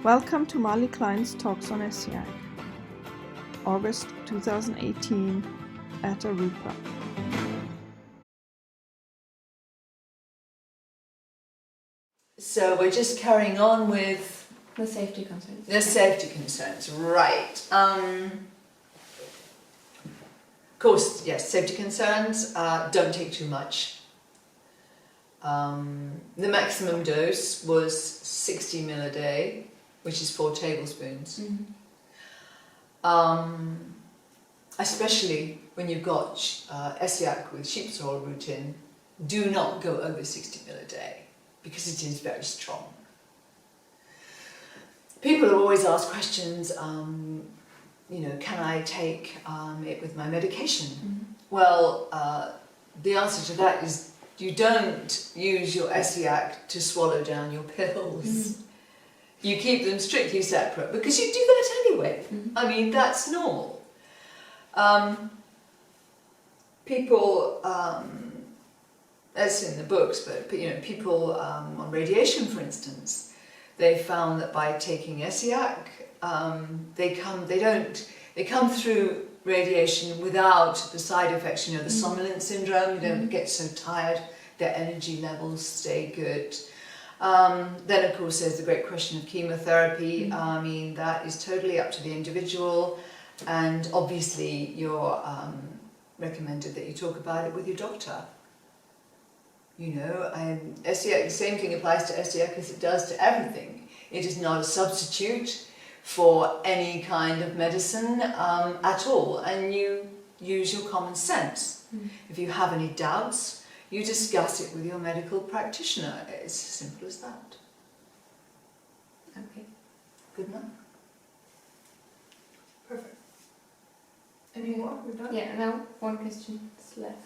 Welcome to Marley Klein's Talks on Essiac, August 2018 at Arupa. So we're just carrying on with the safety concerns. the safety concerns, right? Of course, yes, safety concerns. Don't take too much. The maximum dose was 60 ml a day, which is 4 tablespoons. Especially when you've got Essiac with sheep's oil root in, do not go over 60 ml a day because it is very strong. People have always asked questions, can I take it with my medication? Well, the answer to that is you don't use your Essiac to swallow down your pills. You keep them strictly separate because you do that anyway. I mean, that's normal. People, as in the books, but people on radiation, for instance, they found that by taking Essiac, they come through radiation without the side effects. The somnolent syndrome. You don't get so tired. Their energy levels stay good. Then, of course, there's the great question of chemotherapy. I mean, that is totally up to the individual, and obviously you're recommended that you talk about it with your doctor. Essiac, the same thing applies to Essiac as it does to everything. It is not a substitute for any kind of medicine at all, and you use your common sense. If you have any doubts, you discuss it with your medical practitioner. It's as simple as that. Okay. Good enough? Perfect. Any more? We're done? Yeah, now one question is left.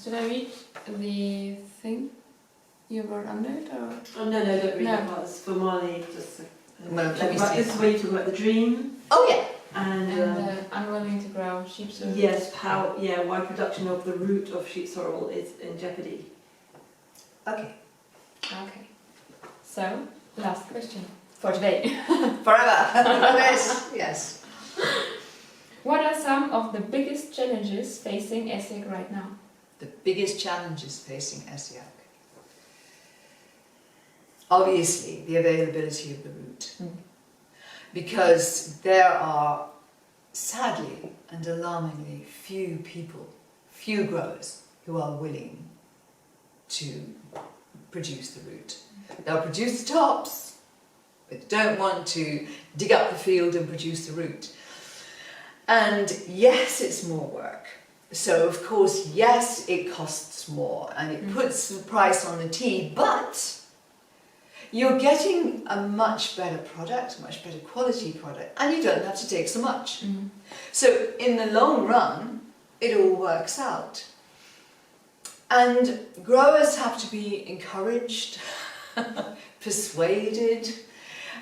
Should I read the thing you wrote under it, or? Oh no, don't read it. It's for Marley. Just This is where you talk about the dream. Oh yeah. And unwilling to grow sheep's oil. Yes, why production of the root of sheep's oil is in jeopardy. Okay. So, last question for today. Forever. Yes. What are some of the biggest challenges facing Essiac right now? The biggest challenges facing Essiac. Obviously, the availability of the root. Because there are, sadly and alarmingly, few growers who are willing to produce the root. They'll produce the tops, but don't want to dig up the field and produce the root. And yes, it's more work. So of course, yes, it costs more and it puts the price on the tea, but you're getting a much better product, a much better quality product, and you don't have to take so much. So in the long run, it all works out. And growers have to be encouraged, persuaded,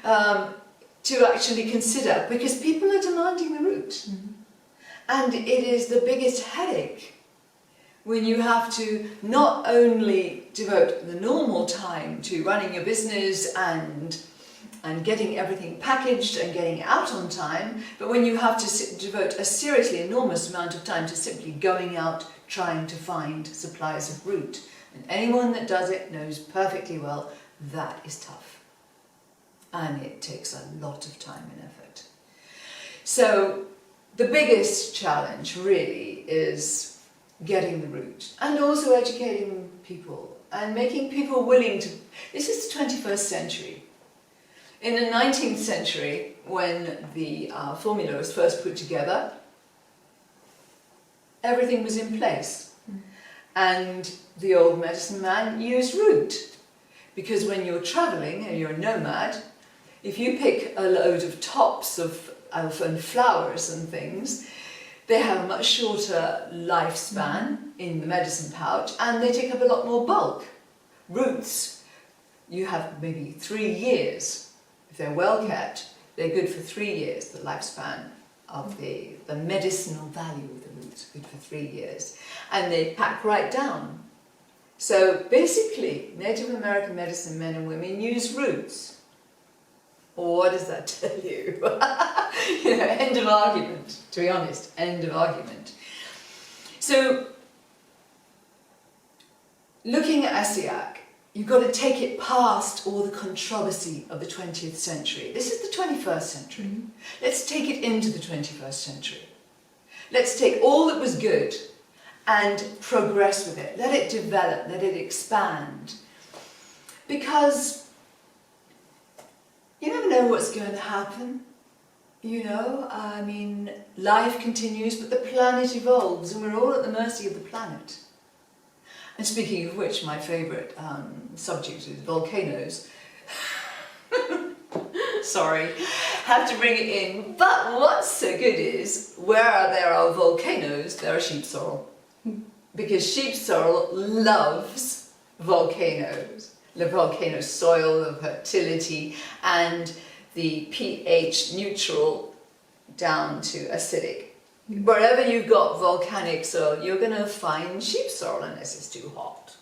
to actually consider, because people are demanding the root. And it is the biggest headache when you have to not only devote the normal time to running your business and getting everything packaged and getting it out on time, but when you have to devote a seriously enormous amount of time to simply going out trying to find supplies of root. And anyone that does it knows perfectly well that is tough. And it takes a lot of time and effort. So the biggest challenge really is getting the root and also educating people and making people willing to. This is the 21st century. In the 19th century, when the formula was first put together, everything was in place. And the old medicine man used root. Because when you're travelling and you're a nomad, if you pick a load of tops and flowers and things, they have a much shorter lifespan in the medicine pouch and they take up a lot more bulk. Roots, you have maybe 3 years. If they're well kept, they're good for 3 years, the lifespan of the medicinal value of the roots, good for 3 years. And they pack right down. So basically, Native American medicine men and women use roots. What does that tell you? You know, end of argument, to be honest, end of argument. So, looking at Essiac, you've got to take it past all the controversy of the 20th century. This is the 21st century. Mm-hmm. Let's take it into the 21st century. Let's take all that was good and progress with it. Let it develop, let it expand. Because you never know what's going to happen. You know, I mean, life continues, but the planet evolves, and we're all at the mercy of the planet. And speaking of which, my favourite subject is volcanoes. Sorry, have to bring it in. But what's so good is, where there are volcanoes, there are sheep sorrel. Because sheep sorrel loves volcanoes. The volcano soil, the fertility, and the pH neutral down to acidic. Wherever you've got volcanic soil, you're going to find sheep sorrel unless it's too hot.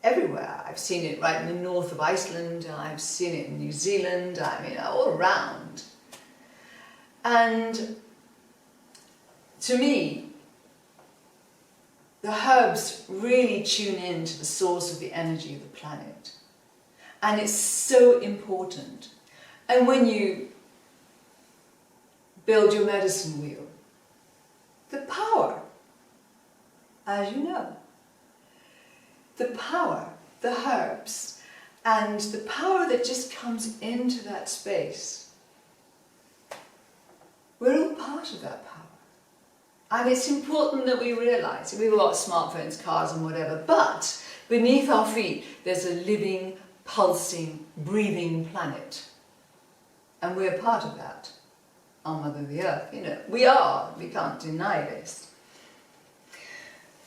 Everywhere. I've seen it right in the north of Iceland, I've seen it in New Zealand, I mean, all around. And to me, the herbs really tune in to the source of the energy of the planet. And it's so important. And when you build your medicine wheel, the power, as you know, the power, the herbs, and the power that just comes into that space, we're all part of that power. And it's important that we realise, we've got smartphones, cars and whatever, but beneath our feet there's a living, pulsing, breathing planet. And we're part of that. Our Mother the Earth, you know, we can't deny this.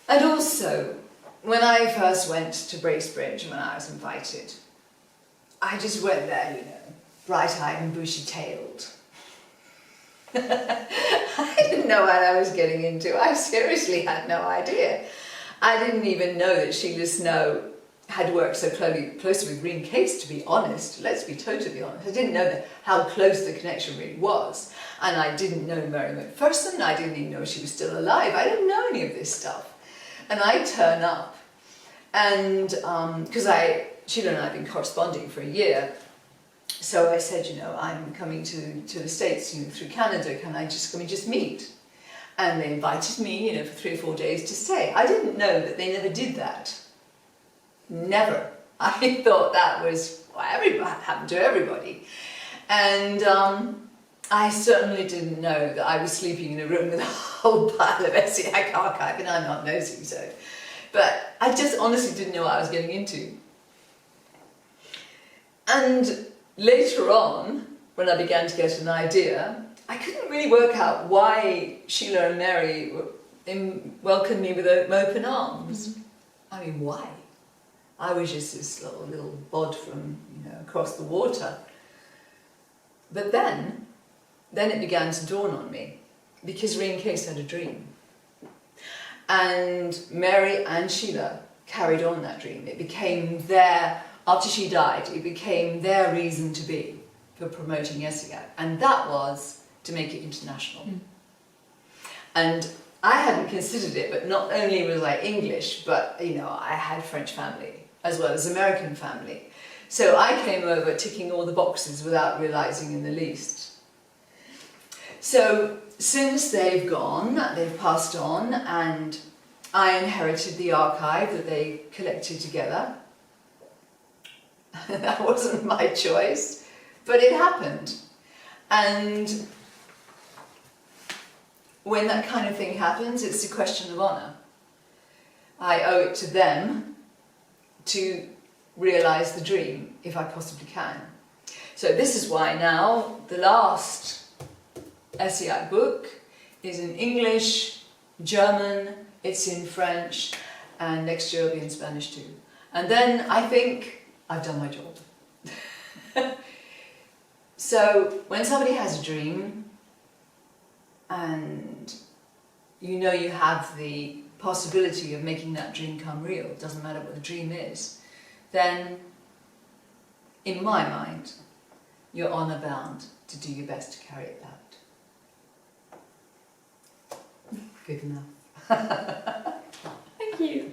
And also, when I first went to Bracebridge, when I was invited, I just went there, you know, bright-eyed and bushy-tailed. I didn't know what I was getting into. I seriously had no idea. I didn't even know that Sheila Snow had worked so closely with Rene Caisse, to be honest. Let's be totally honest. I didn't know how close the connection really was. And I didn't know Mary McPherson. I didn't even know she was still alive. I didn't know any of this stuff. And I turn up, and because Sheila and I have been corresponding for a year, so I said, you know, I'm coming to the States, you know, through Canada, can we just meet? And they invited me, you know, for 3 or 4 days to stay. I didn't know that they never did that. Never. I thought that was happened to everybody. And I certainly didn't know that I was sleeping in a room with a whole pile of Essiac archive, and I'm not nosy, so. But I just honestly didn't know what I was getting into. And later on, when I began to get an idea, I couldn't really work out why Sheila and Mary welcomed me with open arms. Mm-hmm. I mean, why? I was just this little bod from, you know, across the water. But then it began to dawn on me, because Rene Caisse had a dream. And Mary and Sheila carried on that dream. It became after she died, it became their reason to be for promoting Essiac. And that was to make it international. Mm. And I hadn't considered it, but not only was I English, but, you know, I had French family as well as American family. So I came over ticking all the boxes without realising in the least. So since they've gone, they've passed on, and I inherited the archive that they collected together. That wasn't my choice, but it happened. And when that kind of thing happens, it's a question of honour. I owe it to them to realise the dream, if I possibly can. So this is why now the last Essiac book is in English, German, it's in French, and next year it'll be in Spanish too. And then I think I've done my job. So when somebody has a dream, and you know you have the possibility of making that dream come real, doesn't matter what the dream is, then in my mind, you're honour bound to do your best to carry it out. Good enough. Thank you.